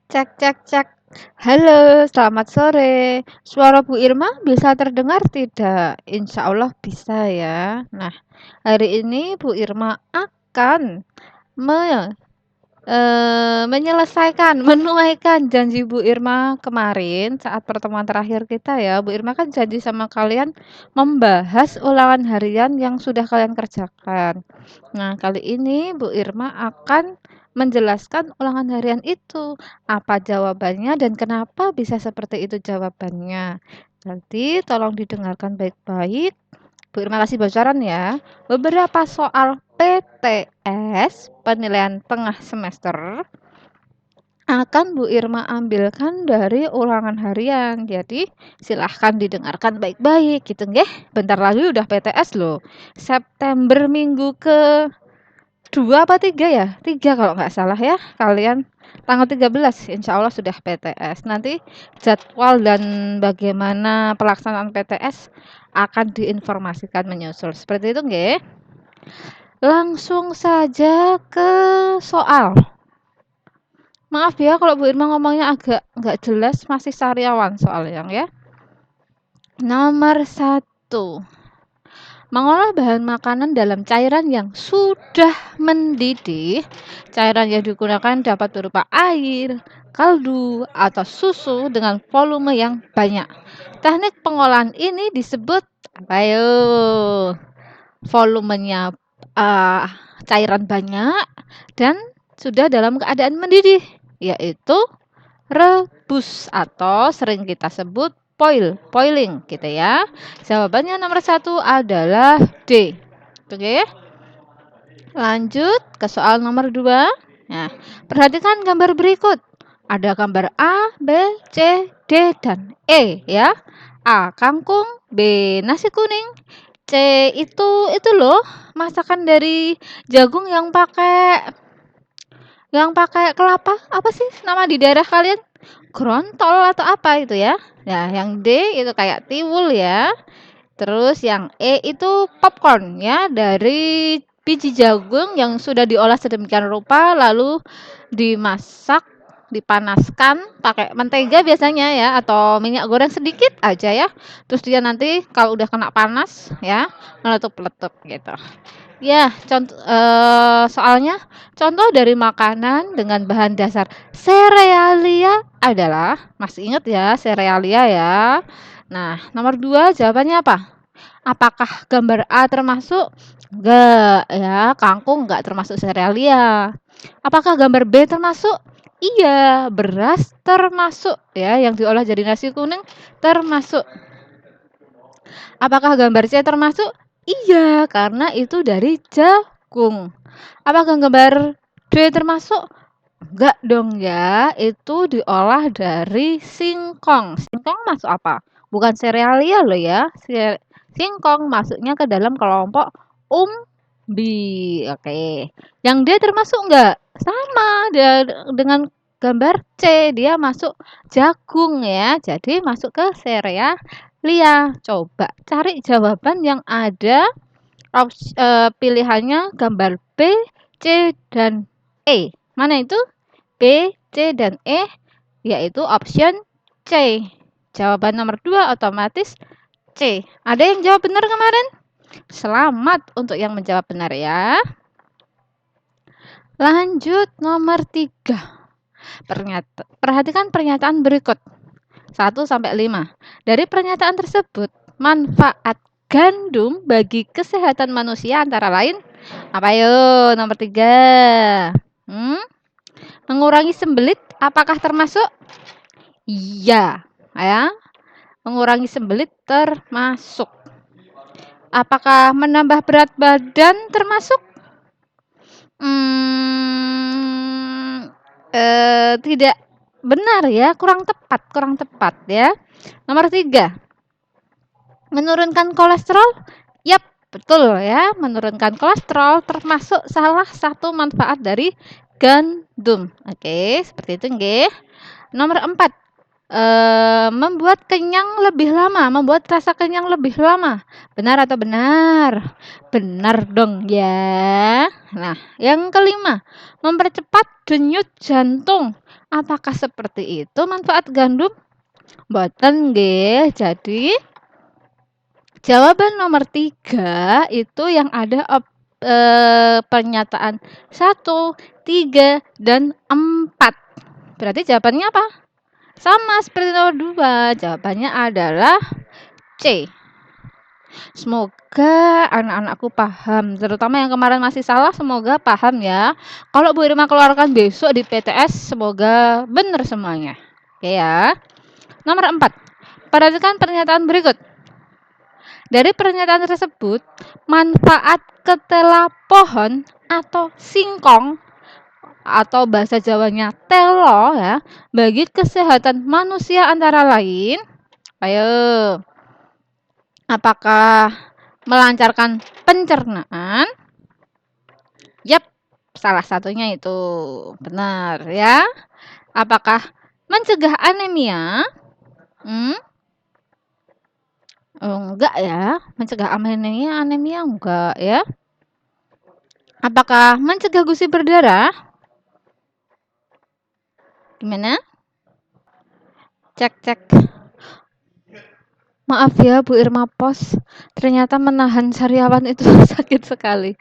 Cek cek cek. Halo, selamat sore. Suara Bu Irma bisa terdengar tidak? Insya Allah bisa ya. Nah, hari ini Bu Irma akan me menyelesaikan, menuaikan janji Bu Irma kemarin saat pertemuan terakhir kita ya. Bu Irma kan janji sama kalian membahas ulangan harian yang sudah kalian kerjakan. Nah, kali ini Bu Irma akan menjelaskan ulangan harian itu. Apa jawabannya dan kenapa bisa seperti itu jawabannya. Nanti tolong didengarkan baik-baik. Bu Irma kasih bocoran ya. Beberapa soal PTS, penilaian tengah semester, akan Bu Irma ambilkan dari ulangan harian. Jadi silahkan didengarkan baik-baik gitu nggih. Bentar lagi udah PTS loh. September minggu ke 2 apa 3 ya? 3 kalau nggak salah ya. Kalian tanggal 13 insya Allah sudah PTS. Nanti jadwal dan bagaimana pelaksanaan PTS akan diinformasikan menyusul. Seperti itu nggih. Langsung saja ke soal. Maaf ya kalau Bu Irma ngomongnya agak nggak jelas, masih sariawan soalnya ya. Nomor 1. Mengolah bahan makanan dalam cairan yang sudah mendidih. Cairan yang digunakan dapat berupa air, kaldu, atau susu dengan volume yang banyak. Teknik pengolahan ini disebut apa yo? Volumenya cairan banyak dan sudah dalam keadaan mendidih, yaitu rebus atau sering kita sebut boiling gitu ya. Jawabannya nomor 1 adalah D. Oke. Lanjut ke soal nomor 2. Nah, perhatikan gambar berikut. Ada gambar A, B, C, D, dan E ya. A. Kangkung, B. Nasi kuning, C. Itu loh, masakan dari jagung yang pakai kelapa. Apa sih nama di daerah kalian? Grontol atau apa itu ya? Nah, yang D itu kayak tiwul ya. Terus yang E itu popcorn ya, dari biji jagung yang sudah diolah sedemikian rupa lalu dimasak, dipanaskan pakai mentega biasanya ya atau minyak goreng sedikit aja ya. Terus dia nanti kalau udah kena panas ya, meletup-letup gitu. Ya, soalnya contoh dari makanan dengan bahan dasar serealia adalah, masih ingat ya serealia ya. Nah, nomor 2 jawabannya apa? Apakah gambar A termasuk? Enggak ya, kangkung enggak termasuk serealia. Apakah gambar B termasuk? Iya, beras termasuk ya, yang diolah jadi nasi kuning termasuk. Apakah gambar C termasuk? Iya, karena itu dari jagung. Apakah gambar D termasuk? Enggak dong ya, itu diolah dari singkong. Singkong masuk apa? Bukan serealia loh ya. Singkong masuknya ke dalam kelompok umbi. Oke. Yang D termasuk enggak? Sama dia dengan gambar C, dia masuk jagung ya. Jadi masuk ke serealia. Coba cari jawaban yang ada pilihannya gambar B, C, dan E. Mana itu? B, C, dan E, yaitu option C. Jawaban nomor 2 otomatis C. Ada yang jawab benar kemarin? Selamat untuk yang menjawab benar ya. Lanjut nomor 3. Perhatikan pernyataan berikut. 1-5. Dari pernyataan tersebut, manfaat gandum bagi kesehatan manusia antara lain apa yo? Nomor 3. Mengurangi sembelit apakah termasuk? Iya, ya. Mengurangi sembelit termasuk. Apakah menambah berat badan termasuk? Tidak benar ya, kurang tepat ya. Nomor 3. Menurunkan kolesterol? Yap, betul ya. Menurunkan kolesterol termasuk salah satu manfaat dari gandum. Oke, seperti itu nggih. Nomor 4. Membuat kenyang lebih lama, membuat rasa kenyang lebih lama. Benar atau benar? Benar dong ya. Nah, yang kelima, mempercepat denyut jantung. Apakah seperti itu manfaat gandum? Boten nggih. Jadi jawaban nomor 3 itu yang ada pernyataan 1, 3, dan 4. Berarti jawabannya apa? Sama seperti nomor 2. Jawabannya adalah C. Semoga anak-anakku paham, terutama yang kemarin masih salah, semoga paham ya. Kalau Bu Irma keluarkan besok di PTS, semoga benar semuanya. Oke ya. Nomor 4. Perhatikan pernyataan berikut. Dari pernyataan tersebut, manfaat ketela pohon atau singkong atau bahasa Jawanya telo ya, bagi kesehatan manusia antara lain, ayo, apakah melancarkan pencernaan? Yap, salah satunya itu benar ya. Apakah mencegah anemia? Oh, enggak ya, mencegah anemia enggak ya. Apakah mencegah gusi berdarah? Gimana? Cek. Maaf ya Bu Irma Pos, ternyata menahan sariawan itu sakit sekali.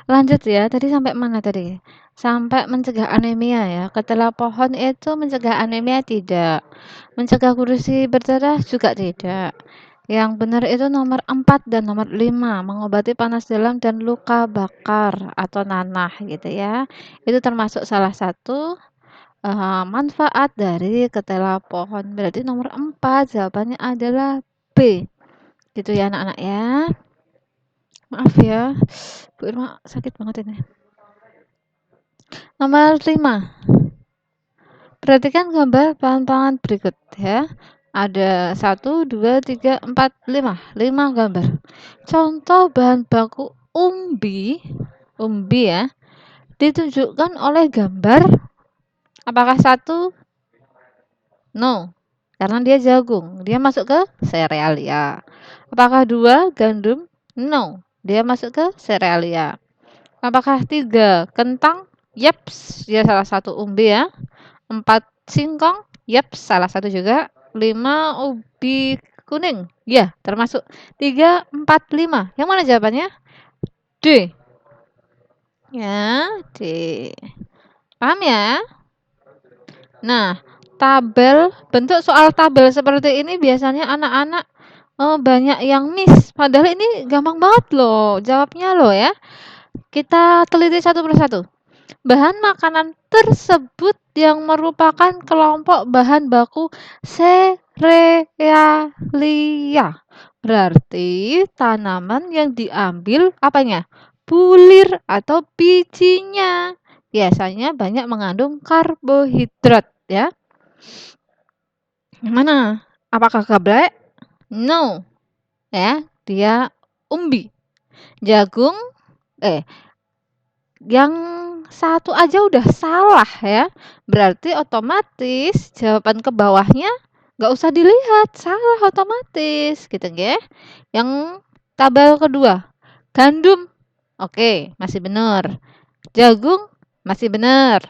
Lanjut ya, tadi sampai mana tadi? Sampai mencegah anemia ya. Ketela pohon itu mencegah anemia tidak. Mencegah gusi berdarah juga tidak. Yang benar itu nomor 4 dan nomor 5, mengobati panas dalam dan luka bakar atau nanah gitu ya. Itu termasuk salah satu manfaat dari ketela pohon. Berarti nomor 4 jawabannya adalah B. Gitu ya anak-anak ya. Maaf ya, Bu Irma sakit banget ini. Nomor 5. Perhatikan gambar bahan pangan berikut ya. Ada 1, 2, 3, 4, 5. 5 gambar. Contoh bahan baku umbi ya, ditunjukkan oleh gambar. Apakah 1? No, karena dia jagung. Dia masuk ke serealia. Apakah 2? Gandum? No, dia masuk ke serealia. Apakah 3? Kentang? Yaps, dia salah satu umbi ya. 4 singkong? Yaps, salah satu juga. 5 ubi kuning? Ya, termasuk. 3, 4, 5. Yang mana jawabannya? D. Ya, D. Paham ya? Nah, bentuk soal tabel seperti ini biasanya anak-anak banyak yang miss. Padahal ini gampang banget loh jawabnya loh ya. Kita teliti satu persatu. Bahan makanan tersebut yang merupakan kelompok bahan baku serealia. Berarti tanaman yang diambil apanya? Bulir atau bijinya. Biasanya banyak mengandung karbohidrat ya. Yang mana? Apakah geblek? No. Ya, dia umbi. Jagung yang satu aja udah salah ya. Berarti otomatis jawaban ke bawahnya nggak usah dilihat, salah otomatis gitu ya. Yang tabel kedua, gandum. Oke, masih benar. Jagung masih benar.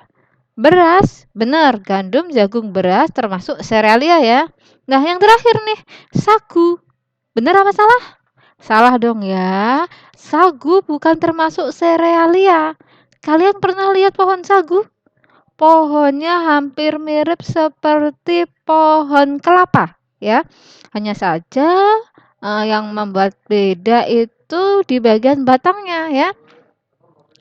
Beras, benar. Gandum, jagung, beras termasuk serealia ya. Nah, yang terakhir nih, sagu. Benar apa salah? Salah dong ya. Sagu bukan termasuk serealia. Kalian pernah lihat pohon sagu? Pohonnya hampir mirip seperti pohon kelapa ya. Hanya saja yang membuat beda itu di bagian batangnya ya.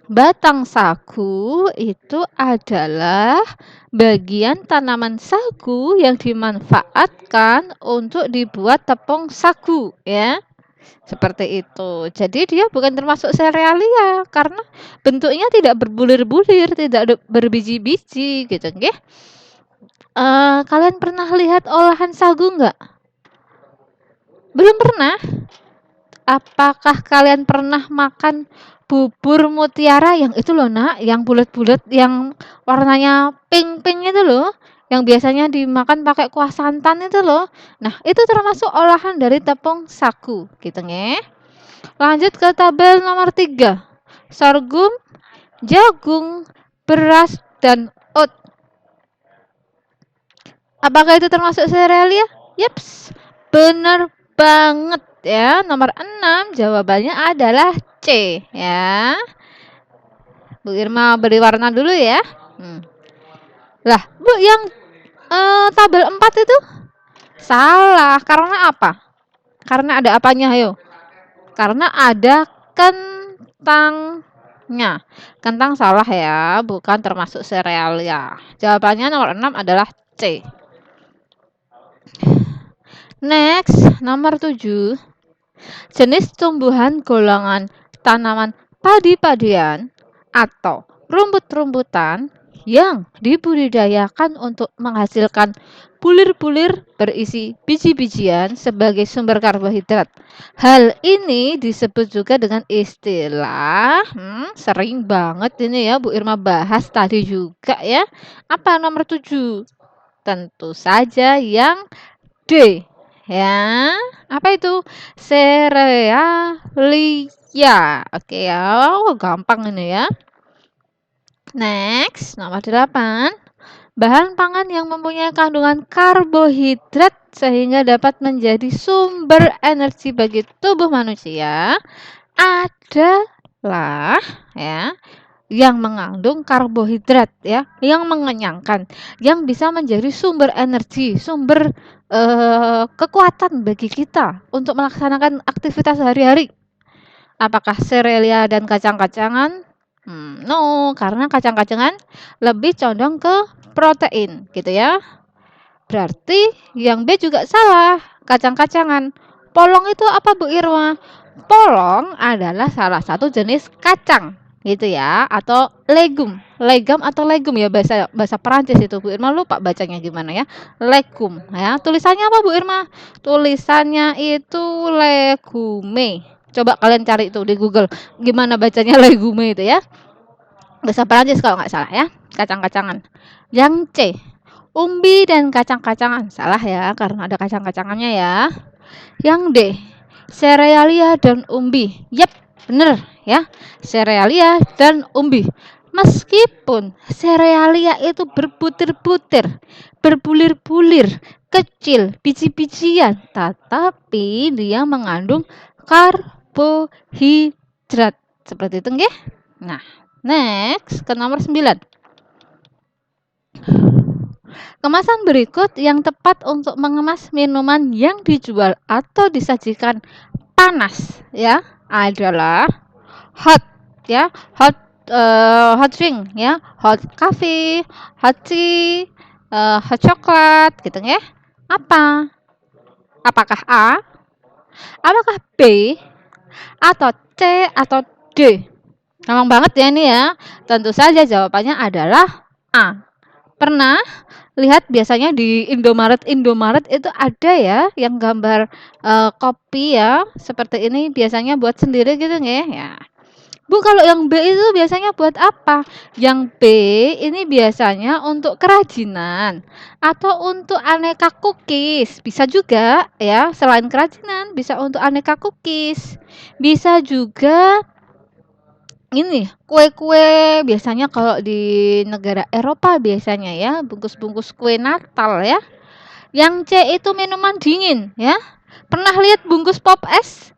Batang sagu itu adalah bagian tanaman sagu yang dimanfaatkan untuk dibuat tepung sagu ya. Seperti itu. Jadi dia bukan termasuk serealia karena bentuknya tidak berbulir-bulir, tidak berbiji-biji gitu nggih. Kalian pernah lihat olahan sagu enggak? Belum pernah? Apakah kalian pernah makan bubur mutiara yang itu loh nak, yang bulat-bulat, yang warnanya pink-pink itu loh, yang biasanya dimakan pakai kuah santan itu loh. Nah, itu termasuk olahan dari tepung sagu, gitu nggih. Lanjut ke tabel nomor 3. Sorghum, jagung, beras, dan oat. Apakah itu termasuk serealia? Yaps, benar banget ya. Nomor 6 jawabannya adalah C ya. Bu Irma beri warna dulu ya. Lah, Bu, yang tabel 4 itu salah. Karena apa? Karena ada apanya, ayo? Karena ada kentangnya. Kentang salah ya, bukan termasuk serealia. Jawabannya nomor 6 adalah C. Next, nomor 7. Jenis tumbuhan golongan tanaman padi-padian atau rumput-rumputan yang dibudidayakan untuk menghasilkan bulir-bulir berisi biji-bijian sebagai sumber karbohidrat. Hal ini disebut juga dengan istilah sering banget ini ya Bu Irma bahas tadi juga ya. Apa nomor 7? Tentu saja yang D ya. Apa itu? Serealia. Oke ya. Gampang ini ya. Next, nomor 8. Bahan pangan yang mempunyai kandungan karbohidrat sehingga dapat menjadi sumber energi bagi tubuh manusia adalah ya yang mengandung karbohidrat ya, yang mengenyangkan, yang bisa menjadi sumber energi, sumber kekuatan bagi kita untuk melaksanakan aktivitas sehari-hari. Apakah serealia dan kacang-kacangan? No, karena kacang-kacangan lebih condong ke protein, gitu ya. Berarti yang B juga salah, kacang-kacangan. Polong itu apa Bu Irma? Polong adalah salah satu jenis kacang, gitu ya, atau legum. Legum atau legum ya bahasa bahasa Perancis itu Bu Irma, lupa bacanya gimana ya. Legum ya. Tulisannya apa Bu Irma? Tulisannya itu legume. Coba kalian cari itu di Google gimana bacanya legume itu ya. Bahasa Perancis kalau nggak salah ya. Kacang-kacangan. Yang C, umbi dan kacang-kacangan. Salah ya, karena ada kacang-kacangannya ya. Yang D, serealia dan umbi. Yap, bener ya. Serealia dan umbi. Meskipun serealia itu berbutir-butir, berbulir-bulir, kecil, biji-bijian, tetapi dia mengandung karbohidrat. Seperti itu nggih? Nah, next ke nomor 9. Kemasan berikut yang tepat untuk mengemas minuman yang dijual atau disajikan panas ya adalah hot ya, hot drink ya, hot coffee, hot tea, hot chocolate gitu ya. Apa? Apakah A? Apakah B? Atau C atau D? Gampang banget ya ini ya. Tentu saja jawabannya adalah A. Pernah lihat biasanya di Indomaret itu ada ya yang gambar kopi ya seperti ini, biasanya buat sendiri gitu nggih ya. Bu, kalau yang B itu biasanya buat apa? Yang B ini biasanya untuk kerajinan atau untuk aneka cookies. Bisa juga ya, selain kerajinan bisa untuk aneka cookies. Bisa juga ini kue-kue biasanya kalau di negara Eropa biasanya ya, bungkus-bungkus kue Natal ya. Yang C itu minuman dingin ya. Pernah lihat bungkus pop es?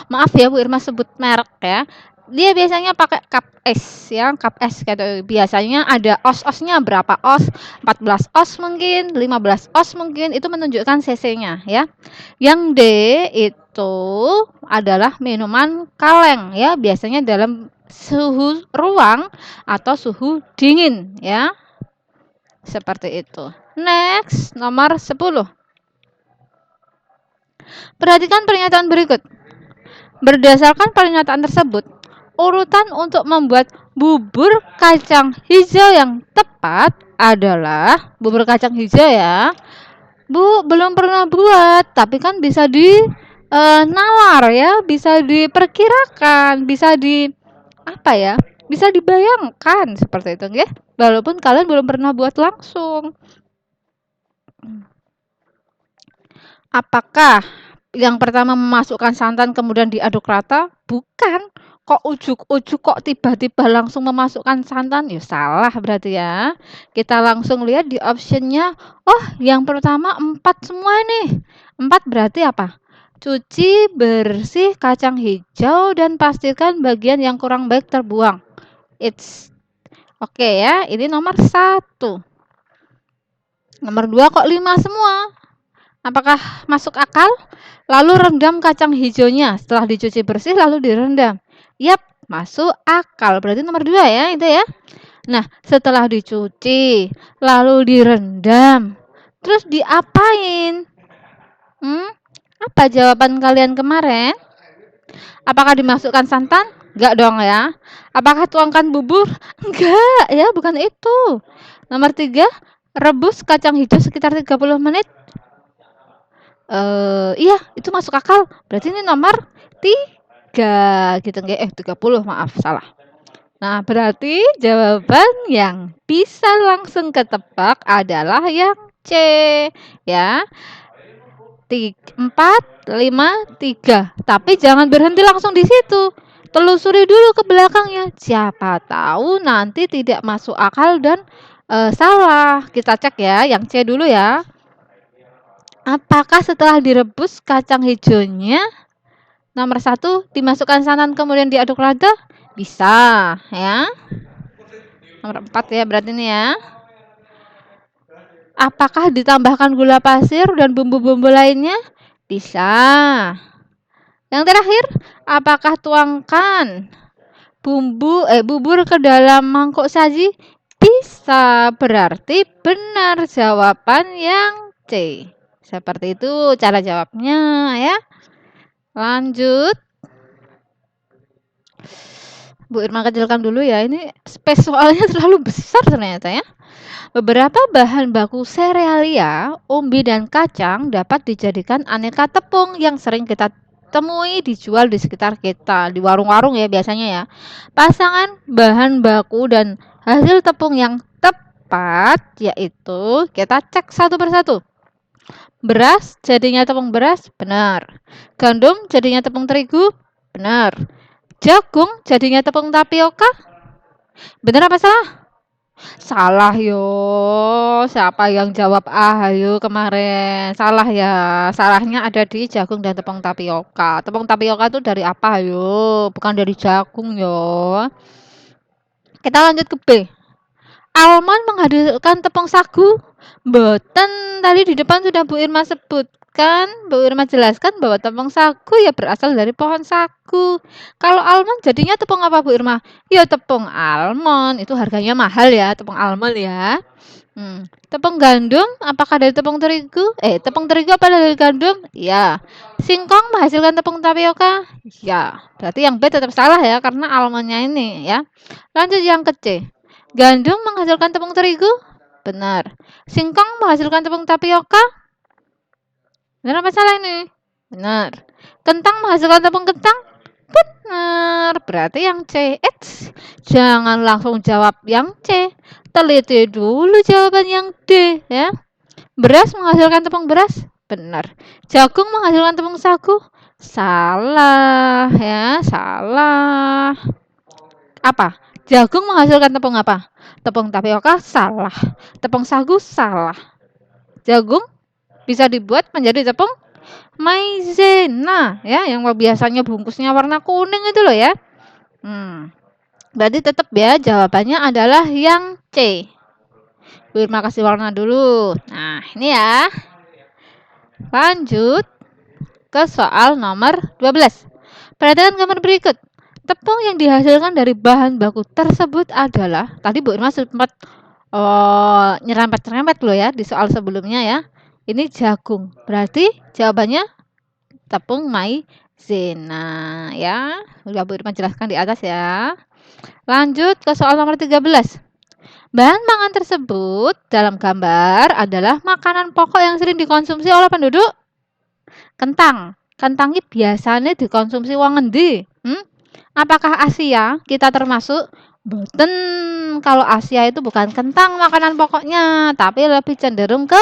Maaf ya Bu Irma sebut merek ya. Dia biasanya pakai cup es ya, cup es gitu. Biasanya ada os-osnya berapa os? 14 os mungkin, 15 os mungkin. Itu menunjukkan cc-nya ya. Yang D itu adalah minuman kaleng ya, biasanya dalam suhu ruang atau suhu dingin ya. Seperti itu. Next, nomor 10. Perhatikan pernyataan berikut. Berdasarkan pernyataan tersebut, urutan untuk membuat bubur kacang hijau yang tepat adalah bubur kacang hijau ya. Bu, belum pernah buat, tapi kan bisa nalar ya, bisa diperkirakan, bisa di apa ya? Bisa dibayangkan seperti itu ya. Walaupun kalian belum pernah buat langsung. Apakah yang pertama memasukkan santan kemudian diaduk rata? Bukan. Kok ujuk-ujuk kok tiba-tiba langsung memasukkan santan? Ya salah berarti ya. Kita langsung lihat di optionnya. Oh, yang pertama 4 semua nih. 4 berarti apa? Cuci bersih kacang hijau dan pastikan bagian yang kurang baik terbuang. It's oke ya, ini nomor 1. Nomor 2 kok 5 semua? Apakah masuk akal? Lalu rendam kacang hijaunya setelah dicuci bersih lalu direndam. Yap, masuk akal. Berarti nomor 2 ya, itu ya. Nah, setelah dicuci lalu direndam, terus diapain? Apa jawaban kalian kemarin? Apakah dimasukkan santan? Enggak dong ya. Apakah tuangkan bubur? Enggak ya, bukan itu. Nomor 3, rebus kacang hijau sekitar 30 menit. Iya, itu masuk akal. Berarti ini nomor 3 gitu nggih. 30, maaf, salah. Nah, berarti jawaban yang bisa langsung ketebak adalah yang C ya. 4, 5, 3. Tapi jangan berhenti langsung di situ. Telusuri dulu ke belakangnya. Siapa tahu nanti tidak masuk akal dan salah. Kita cek ya, yang C dulu ya. Apakah setelah direbus kacang hijaunya, nomor 1, dimasukkan santan kemudian diaduk rata? Bisa ya. Nomor 4 ya berarti ini ya. Apakah ditambahkan gula pasir dan bumbu-bumbu lainnya? Bisa. Yang terakhir, apakah tuangkan bubur ke dalam mangkuk saji? Bisa. Berarti benar jawaban yang C. Seperti itu cara jawabnya ya. Lanjut. Bu Irma kecilkan dulu ya. Ini space soalnya terlalu besar ternyata ya. Beberapa bahan baku serealia, umbi dan kacang dapat dijadikan aneka tepung yang sering kita temui dijual di sekitar kita, di warung-warung ya biasanya ya. Pasangan bahan baku dan hasil tepung yang tepat yaitu kita cek satu persatu. Beras jadinya tepung beras, benar. Gandum jadinya tepung terigu, benar. Jagung jadinya tepung tapioka, benar apa salah? Salah yo. Siapa yang jawab A? Ayo kemarin. Salah ya. Salahnya ada di jagung dan tepung tapioka. Tepung tapioka itu dari apa yo? Bukan dari jagung yo. Kita lanjut ke B. Almond menghadirkan tepung sagu. Boten tadi di depan sudah Bu Irma sebutkan, Bu Irma jelaskan bahwa tepung sagu ya berasal dari pohon sagu. Kalau almond jadinya tepung apa Bu Irma? Ya tepung almond, itu harganya mahal ya, tepung almond ya. Tepung gandum apakah dari tepung terigu? Tepung terigu apa dari gandum? Ya. Singkong menghasilkan tepung tapioka? Ya. Berarti yang B tetap salah ya karena almondnya ini ya. Lanjut yang ke C. Gandum menghasilkan tepung terigu? Benar. Singkong menghasilkan tepung tapioka? Benar apa salah ini? Benar. Kentang menghasilkan tepung kentang? Benar. Berarti yang C. Jangan langsung jawab yang C. Teliti dulu jawaban yang D ya. Beras menghasilkan tepung beras? Benar. Jagung menghasilkan tepung sagu? Salah ya, salah. Apa? Jagung menghasilkan tepung apa? Tepung tapioka? Salah. Tepung sagu? Salah. Jagung bisa dibuat menjadi tepung maizena ya, yang biasanya bungkusnya warna kuning itu loh ya. Berarti tetap ya jawabannya adalah yang C. Bu Irma kasih warna dulu. Nah, ini ya. Lanjut ke soal nomor 12. Perhatikan gambar berikut. Tepung yang dihasilkan dari bahan baku tersebut adalah, tadi Bu Irma sempat nyerempet-nyerempet loh ya di soal sebelumnya ya. Ini jagung. Berarti jawabannya tepung maizena ya. Sudah Bu Irma jelaskan di atas ya. Lanjut ke soal nomor 13. Bahan pangan tersebut dalam gambar adalah makanan pokok yang sering dikonsumsi oleh penduduk Kentang. Kentang ini biasanya dikonsumsi wong endi? Apakah Asia kita termasuk? Boten. Kalau Asia itu bukan kentang makanan pokoknya, tapi lebih cenderung ke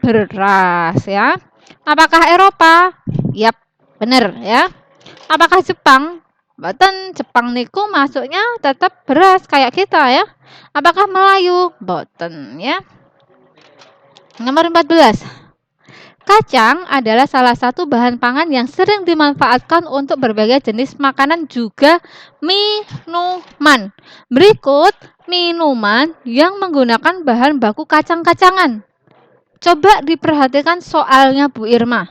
beras ya. Apakah Eropa? Yap, benar ya. Apakah Jepang? Boten, Jepang niku masuknya tetap beras kayak kita ya. Apakah Melayu? Boten ya. Nomor 14. Kacang adalah salah satu bahan pangan yang sering dimanfaatkan untuk berbagai jenis makanan juga minuman. Berikut minuman yang menggunakan bahan baku kacang-kacangan. Coba diperhatikan soalnya Bu Irma.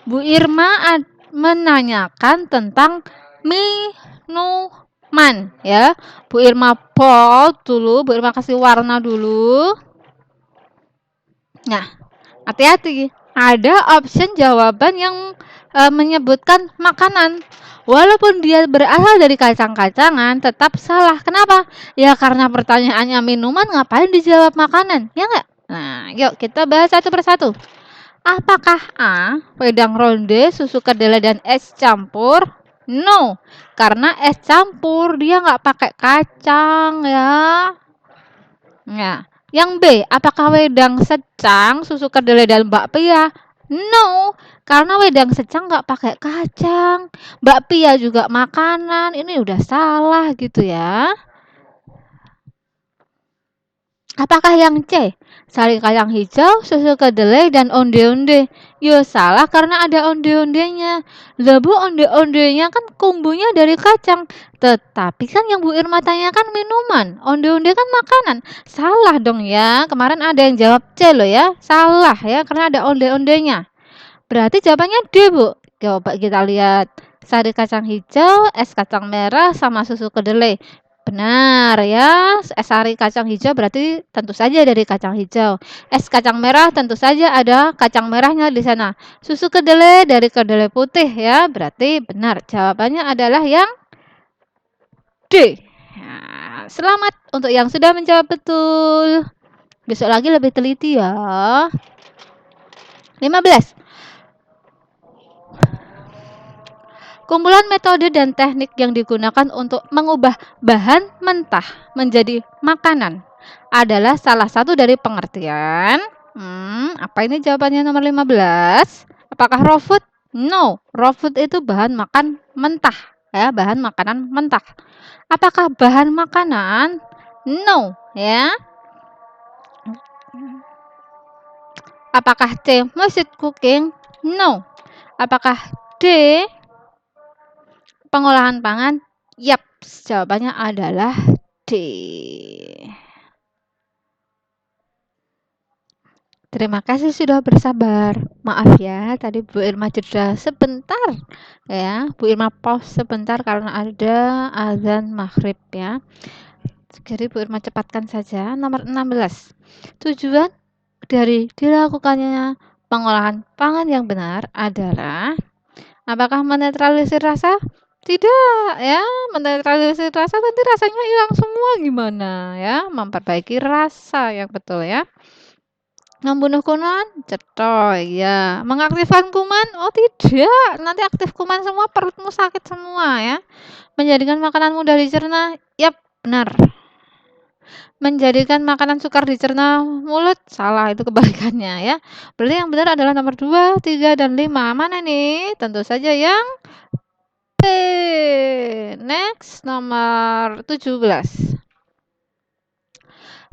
Bu Irma menanyakan tentang minuman ya. Bu Irma bold dulu, Bu Irma kasih warna dulu. Nah, hati-hati. Ada option jawaban yang menyebutkan makanan. Walaupun dia berasal dari kacang-kacangan, tetap salah. Kenapa? Ya karena pertanyaannya minuman, ngapain dijawab makanan? Ya nggak? Nah, yuk kita bahas satu persatu. Apakah A. Wedang ronde, susu kedelai, dan es campur? No, karena es campur dia nggak pakai kacang ya. Nah, yang B, apakah wedang secang, susu kedelai, dan bakpia? No, karena wedang secang nggak pakai kacang. Bakpia juga makanan. Ini udah salah gitu ya. Apakah yang C? Sari kacang hijau, susu kedelai, dan onde-onde. Yo salah karena ada onde-ondenya. Lah Bu, onde-ondenya kan kumbunya dari kacang. Tetapi kan yang Bu Irma tanyakan minuman. Onde-onde kan makanan. Salah dong ya. Kemarin ada yang jawab C loh ya. Salah ya karena ada onde-ondenya. Berarti jawabannya D Bu. Coba kita lihat. Sari kacang hijau, es kacang merah, sama susu kedelai. Benar ya, es sari kacang hijau berarti tentu saja dari kacang hijau. Es kacang merah tentu saja ada kacang merahnya di sana. Susu kedelai dari kedelai putih ya, berarti benar. Jawabannya adalah yang D. Nah, selamat untuk yang sudah menjawab betul. Besok lagi lebih teliti ya. 15. Kumpulan metode dan teknik yang digunakan untuk mengubah bahan mentah menjadi makanan adalah salah satu dari pengertian. Apa ini jawabannya nomor 15? Apakah raw food? No, raw food itu bahan makan mentah, ya, bahan makanan mentah. Apakah bahan makanan? No, ya. Apakah C, method cooking? No. Apakah D, pengolahan pangan? Yap, jawabannya adalah D. Terima kasih sudah bersabar. Maaf ya, tadi Bu Irma jeda sebentar. Ya, Bu Irma pause sebentar karena ada azan maghrib ya. Jadi Bu Irma cepatkan saja. Nomor 16. Tujuan dari dilakukannya pengolahan pangan yang benar adalah apakah menetralisir rasa? Tidak ya, menetralisir rasa nanti rasanya hilang semua gimana ya, memperbaiki rasa yang betul ya. Membunuh kuman? Cetoy ya. Mengaktifkan kuman? Oh tidak, nanti aktif kuman semua, perutmu sakit semua ya. Menjadikan makanan mudah dicerna? Yap, benar. Menjadikan makanan sukar dicerna mulut? Salah, itu kebalikannya ya. Berarti yang benar adalah nomor 2, 3, dan 5. Mana nih? Tentu saja yang B. Next, nomor 17.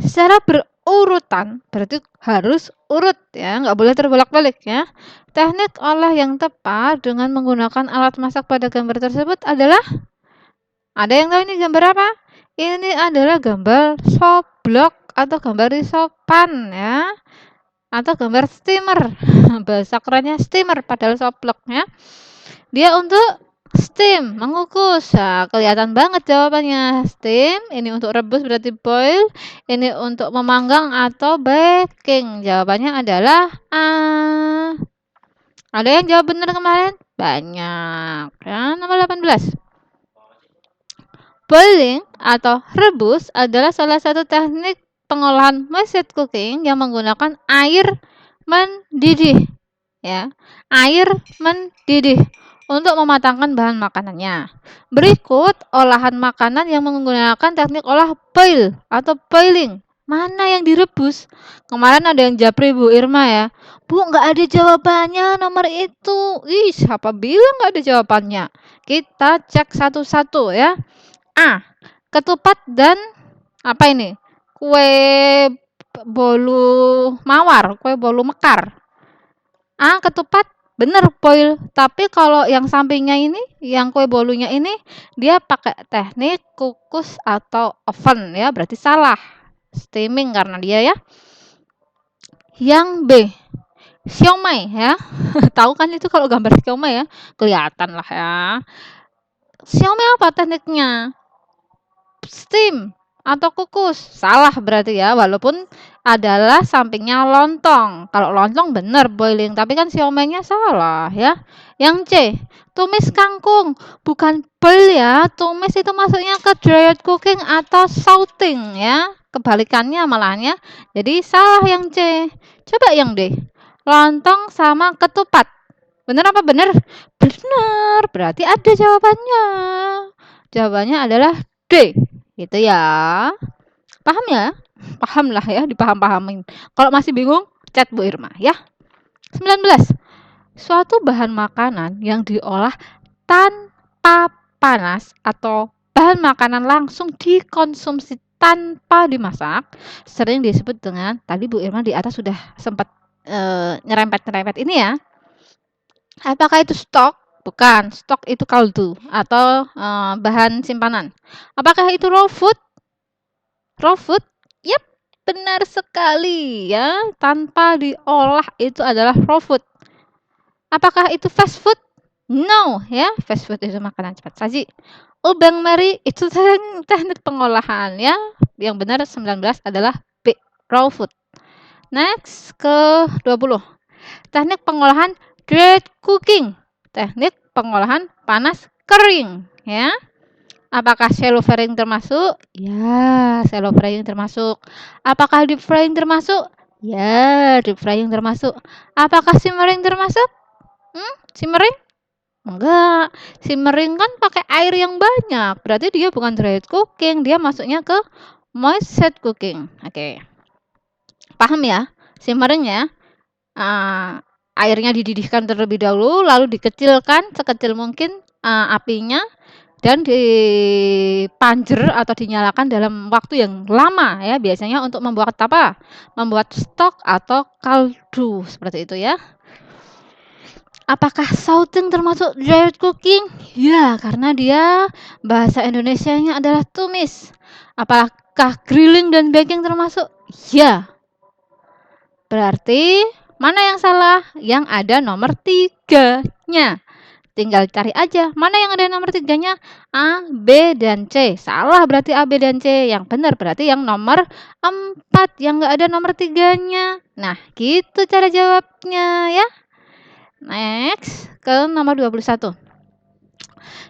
Secara berurutan, berarti harus urut ya, nggak boleh terbolak-balik ya. Teknik olah yang tepat dengan menggunakan alat masak pada gambar tersebut adalah, ada yang tahu ini gambar apa? Ini adalah gambar soblok atau gambar risopan ya, atau gambar steamer. Bahasa kerennya steamer padahal soblok ya. Dia untuk steam, mengukus. Nah, kelihatan banget jawabannya. Steam, ini untuk rebus berarti boil. Ini untuk memanggang atau baking. Jawabannya adalah A. Ada yang jawab benar kemarin? Banyak. Ya, nomor 18. Boiling atau rebus adalah salah satu teknik pengolahan method cooking yang menggunakan air mendidih. Ya, air mendidih untuk mematangkan bahan makanannya. Berikut olahan makanan yang menggunakan teknik olah boil atau boiling. Mana yang direbus? Kemarin ada yang japri Bu Irma ya. Bu, nggak ada jawabannya nomor itu. Ih, siapa bilang nggak ada jawabannya? Kita cek satu-satu ya. A. Ketupat dan apa ini? Kue bolu mawar, kue bolu mekar. A. Ketupat, bener boil. Tapi kalau yang sampingnya ini, yang kue bolunya ini, dia pakai teknik kukus atau oven ya, berarti salah. Steaming karena dia ya. Yang B, siomay ya. Tahu kan itu kalau gambar siomay ya, kelihatan lah ya. Siomay apa tekniknya? Steam atau kukus. Salah berarti ya, walaupun adalah sampingnya lontong. Kalau lontong bener boiling, tapi kan siomaynya salah ya. Yang C, tumis kangkung. Bukan boil ya, tumis itu masuknya ke dried cooking atau sauteing ya. Kebalikannya malahnya. Jadi salah yang C. Coba yang D, lontong sama ketupat. Bener apa bener? Bener, berarti ada jawabannya. Jawabannya adalah D. Gitu ya. Paham ya? Paham lah ya, dipaham-pahamin. Kalau masih bingung, chat Bu Irma ya. 19. Suatu bahan makanan yang diolah tanpa panas atau bahan makanan langsung dikonsumsi tanpa dimasak sering disebut dengan, tadi Bu Irma di atas sudah sempat nyerempet-nyerempet ini ya. Apakah itu stok? Bukan, stok itu kaldu atau bahan simpanan. Apakah itu raw food? Raw food? Yap, benar sekali ya. Tanpa diolah itu adalah raw food. Apakah itu fast food? No, ya. Fast food itu makanan cepat saji. Ubang Mary itu teknik pengolahan ya. Yang benar 19 adalah B, raw food. Next ke 20. Teknik pengolahan dried cooking. Teknik pengolahan panas kering ya. Apakah shallow frying termasuk? Ya, shallow frying termasuk. Apakah deep frying termasuk? Ya, deep frying termasuk. Apakah simmering termasuk? Simmering? Enggak. Simmering kan pakai air yang banyak. Berarti dia bukan dried cooking, dia masuknya ke moist cooking. Oke. Paham ya? Simmering ya. Airnya dididihkan terlebih dahulu, lalu dikecilkan sekecil mungkin apinya dan dipanjer atau dinyalakan dalam waktu yang lama ya, biasanya untuk membuat apa? Membuat stok atau kaldu seperti itu ya. Apakah sauteing termasuk dried cooking? Ya, karena dia bahasa Indonesianya adalah tumis. Apakah grilling dan baking termasuk? Ya. Berarti mana yang salah? Yang ada nomor 3-nya. Tinggal cari aja mana yang ada nomor 3-nya. A, B, dan C. Salah berarti A, B, dan C. Yang benar berarti yang nomor 4 yang nggak ada nomor 3-nya. Nah, gitu cara jawabnya ya. Next ke nomor 21.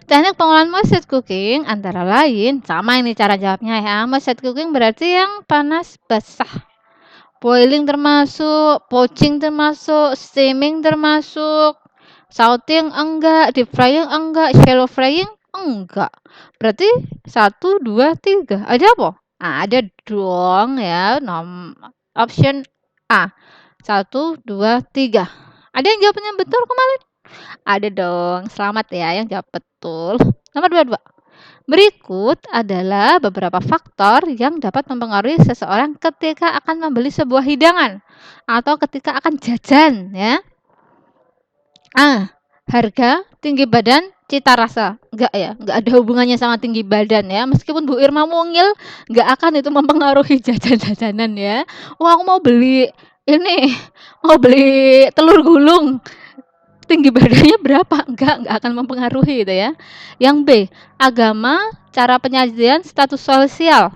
Teknik pengolahan moist cooking antara lain, sama ini cara jawabnya ya. Moist cooking berarti yang panas basah. Boiling termasuk, poaching termasuk, steaming termasuk, sauteing enggak, deep frying enggak, shallow frying enggak. Berarti 1, 2, 3. Ada apa? Ada dong ya. Option A. 1, 2, 3. Ada yang jawabnya betul kemarin? Ada dong. Selamat ya yang jawab betul. Nomor 22. Berikut adalah beberapa faktor yang dapat mempengaruhi seseorang ketika akan membeli sebuah hidangan atau ketika akan jajan ya. A. Harga, tinggi badan, cita rasa. Enggak ya, enggak ada hubungannya sama tinggi badan ya. Meskipun Bu Irma mungil, enggak akan itu mempengaruhi jajan-jajanan ya. Wah, aku mau beli ini, mau beli telur gulung. Tinggi badannya berapa? Enggak akan mempengaruhi gitu ya. Yang B, agama, cara penyajian, status sosial.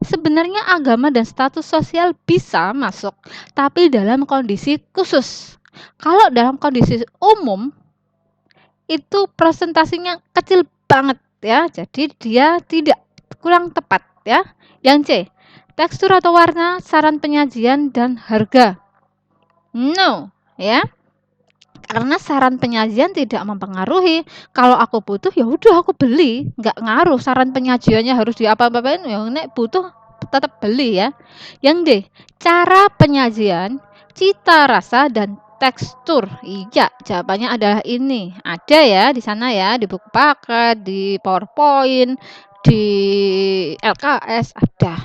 Sebenarnya agama dan status sosial bisa masuk, tapi dalam kondisi khusus. Kalau dalam kondisi umum, itu presentasinya kecil banget ya, jadi dia tidak, kurang tepat ya. Yang C, tekstur atau warna, saran penyajian, dan harga. No, ya. Karena saran penyajian tidak mempengaruhi. Kalau aku butuh ya udah aku beli, nggak ngaruh saran penyajiannya harus diapa-apain, ya nek butuh tetap beli ya. Yang D, cara penyajian, cita rasa dan tekstur. Iya, jawabannya adalah ini. Ada ya di sana ya, di buku paket, di PowerPoint, di LKS ada.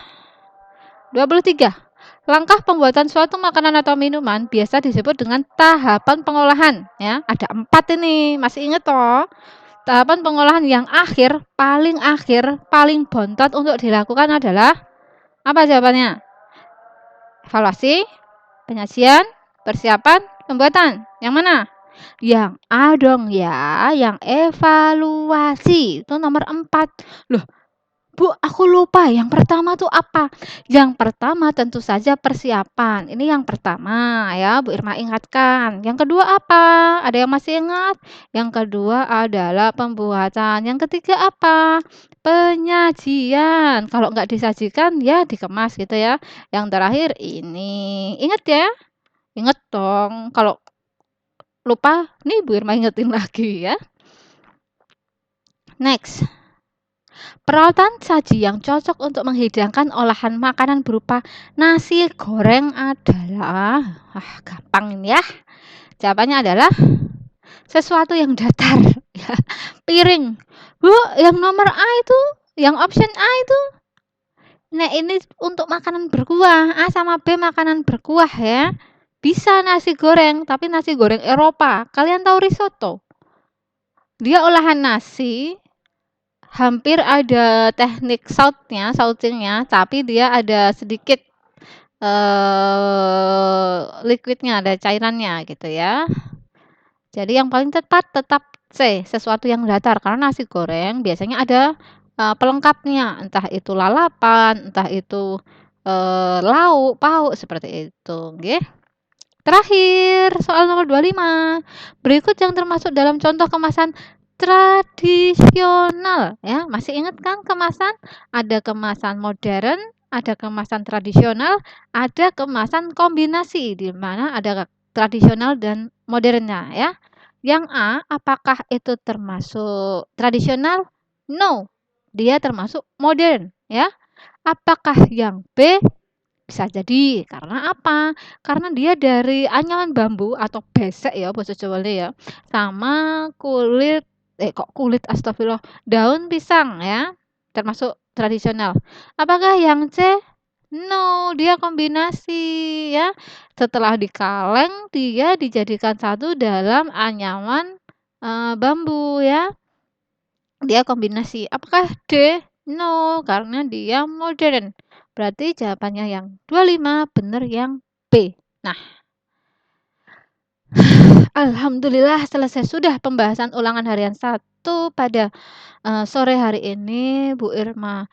23. Langkah pembuatan suatu makanan atau minuman biasa disebut dengan tahapan pengolahan ya. Ada 4 ini, masih inget toh? Tahapan pengolahan yang akhir, paling bontot untuk dilakukan adalah apa jawabannya? Evaluasi, penyajian, persiapan, pembuatan. Yang mana? Yang A dong ya, yang evaluasi. Itu nomor 4. Loh, Bu, aku lupa yang pertama tuh apa? Yang pertama tentu saja persiapan. Ini yang pertama ya, Bu Irma ingatkan. Yang kedua apa? Ada yang masih ingat? Yang kedua adalah pembuatan. Yang ketiga apa? Penyajian. Kalau nggak disajikan ya dikemas gitu ya. Yang terakhir ini. Ingat ya? Ingat dong. Kalau lupa, nih Bu Irma ingetin lagi ya. Next. Peralatan saji yang cocok untuk menghidangkan olahan makanan berupa nasi goreng adalah gampang ini ya. Jawabannya adalah sesuatu yang datar ya. Piring. Bu, yang nomor A itu, yang option A itu. Nah, ini untuk makanan berkuah. A sama B makanan berkuah ya. Bisa nasi goreng, tapi nasi goreng Eropa. Kalian tahu risotto? Dia olahan nasi, hampir ada teknik sautingnya, tapi dia ada sedikit liquidnya, ada cairannya gitu ya. Jadi yang paling tepat tetap C, sesuatu yang datar karena nasi goreng biasanya ada pelengkapnya, entah itu lalapan, entah itu lauk, pauk seperti itu, nggih. Terakhir, soal nomor 25. Berikut yang termasuk dalam contoh kemasan tradisional ya. Masih ingat kan kemasan? Ada kemasan modern, ada kemasan tradisional, ada kemasan kombinasi di mana ada tradisional dan modernnya ya. Yang A, apakah itu termasuk tradisional? No. Dia termasuk modern ya. Apakah yang B? Bisa jadi, karena apa? Karena dia dari anyaman bambu atau besek ya bahasa Jawanya ya, sama kok kulit, astagfirullah, daun pisang ya, termasuk tradisional. Apakah yang C? No, dia kombinasi ya. Setelah dikaleng, dia dijadikan satu dalam anyaman bambu ya. Dia kombinasi. Apakah D? No, karena dia modern. Berarti jawabannya yang 25 benar yang B. Nah, alhamdulillah selesai sudah pembahasan ulangan harian 1 pada sore hari ini, Bu Irma.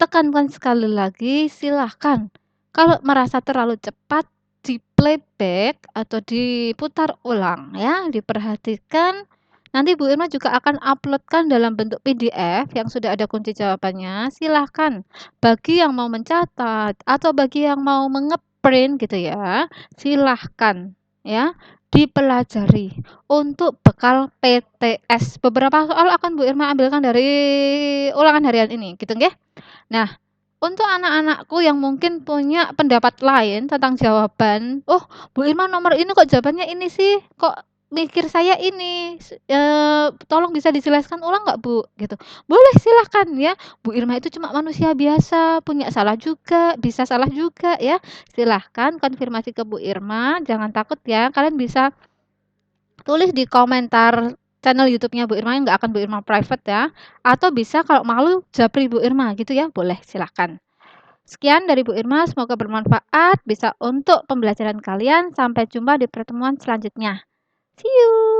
Tekankan sekali lagi, silahkan kalau merasa terlalu cepat di playback atau diputar ulang ya, diperhatikan. Nanti Bu Irma juga akan uploadkan dalam bentuk PDF yang sudah ada kunci jawabannya. Silahkan bagi yang mau mencatat atau bagi yang mau mengeprint gitu ya, silahkan ya dipelajari untuk bekal PTS. Beberapa soal akan Bu Irma ambilkan dari ulangan harian ini, gitu nggih? Nah, untuk anak-anakku yang mungkin punya pendapat lain tentang jawaban, "Oh, Bu Irma nomor ini kok jawabannya ini sih, kok mikir saya ini, tolong bisa dijelaskan ulang nggak Bu?" Gitu. Boleh silahkan ya, Bu Irma itu cuma manusia biasa, punya salah juga, bisa salah juga ya. Silahkan konfirmasi ke Bu Irma, jangan takut ya, kalian bisa tulis di komentar channel YouTube-nya Bu Irma yang nggak akan Bu Irma private ya, atau bisa kalau malu japri Bu Irma gitu ya, boleh silahkan. Sekian dari Bu Irma, semoga bermanfaat, bisa untuk pembelajaran kalian. Sampai jumpa di pertemuan selanjutnya. See you!